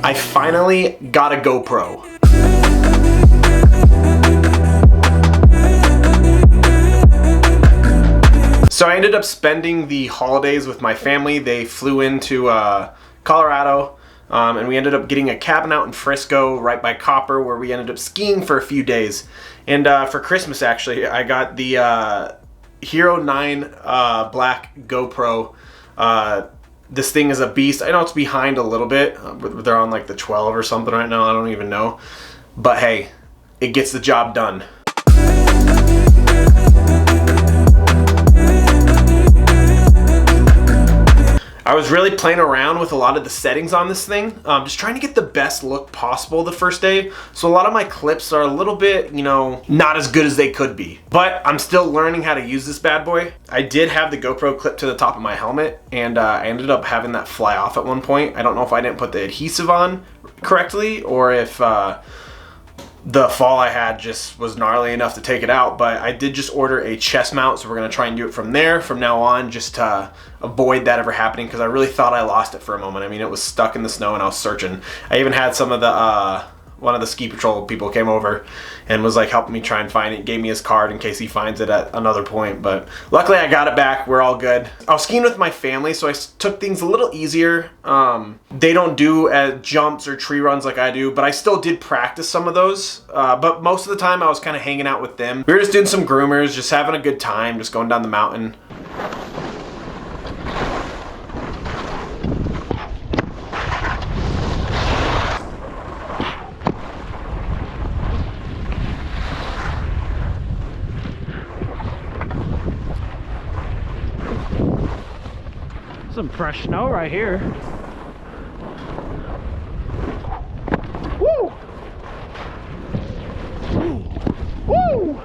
I finally got a GoPro. So I ended up spending the holidays with my family. They flew into Colorado, and we ended up getting a cabin out in Frisco right by Copper, where we ended up skiing for a few days. And for Christmas, actually, I got the Hero 9 black GoPro. This thing is a beast. I know it's behind a little bit. They're on like the 12 or something right now. I don't even know. But hey, it gets the job done. I was really playing around with a lot of the settings on this thing, just trying to get the best look possible the first day. So a lot of my clips are a little bit, you know, not as good as they could be. But I'm still learning how to use this bad boy. I did have the GoPro clipped to the top of my helmet, and I ended up having that fly off at one point. I don't know if I didn't put the adhesive on correctly, or if the fall I had just was gnarly enough to take it out. But I did just order a chest mount, so we're gonna try and do it from there from now on, just to avoid that ever happening, because I really thought I lost it for a moment. I mean, it was stuck in the snow and I was searching. I even had some of the one of the ski patrol people came over and was like helping me try and find it, gave me his card in case he finds it at another point. But luckily I got it back. We're all good. I was skiing with my family, so I took things a little easier. They don't do jumps or tree runs like I do, but I still did practice some of those. But most of the time I was kind of hanging out with them. We were just doing some groomers, just having a good time, just going down the mountain. Some fresh snow right here. Woo! Woo!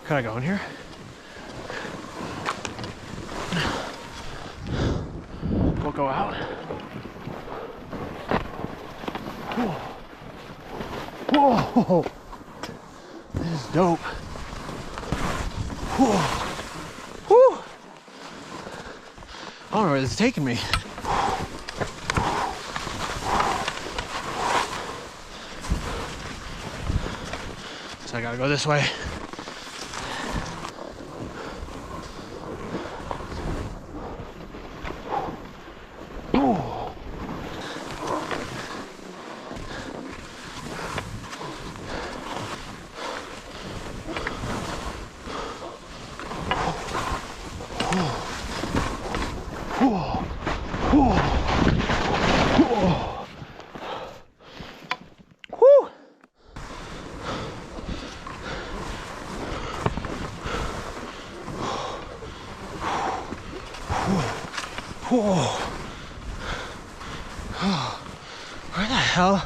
Can I go in here? We'll go out. Whoa. Whoa. This is dope. Whoa. Whew. I don't know where this is taking me. So I gotta go this way. Where the hell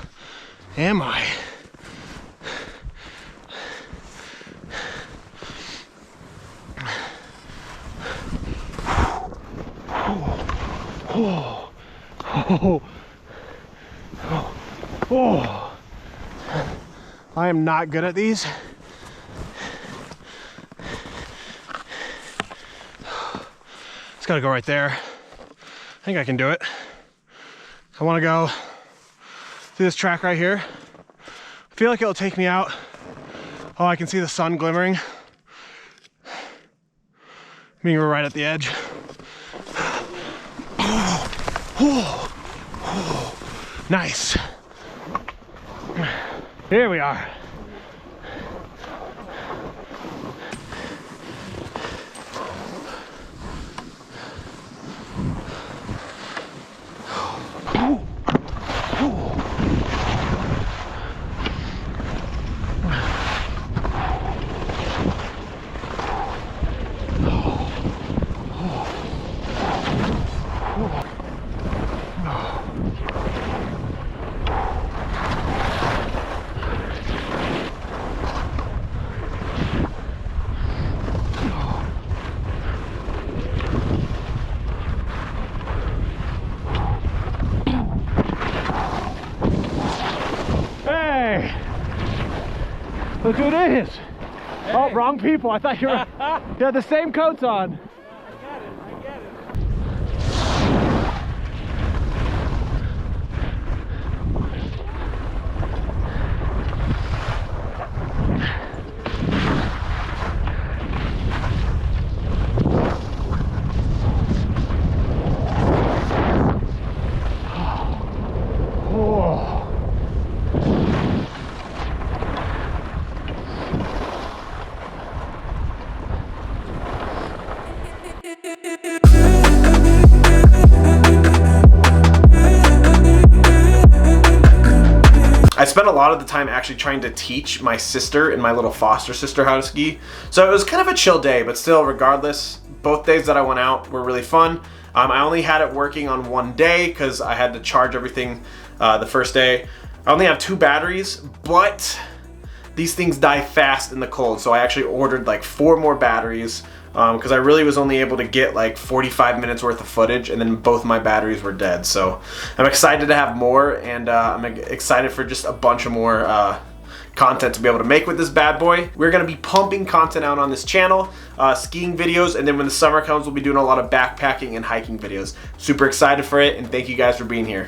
am I? I am not good at these. It's gotta go right there. I think I can do it. I want to go through this track right here. I feel like it'll take me out. Oh, I can see the sun glimmering. I mean, we're right at the edge. Nice. Here we are. Look who it is. Hey. Oh, wrong people. I thought you were, you had the same coats on. I get it. I spent a lot of the time actually trying to teach my sister and my little foster sister how to ski. So it was kind of a chill day, but still, regardless, both days that I went out were really fun. I only had it working on one day because I had to charge everything the first day. I only have 2 batteries, but these things die fast in the cold. So I actually ordered like 4 more batteries because I really was only able to get like 45 minutes worth of footage, and then both my batteries were dead. So I'm excited to have more, and I'm excited for just a bunch of more content to be able to make with this bad boy. We're gonna be pumping content out on this channel, skiing videos, and then when the summer comes, we'll be doing a lot of backpacking and hiking videos. Super excited for it, and thank you guys for being here.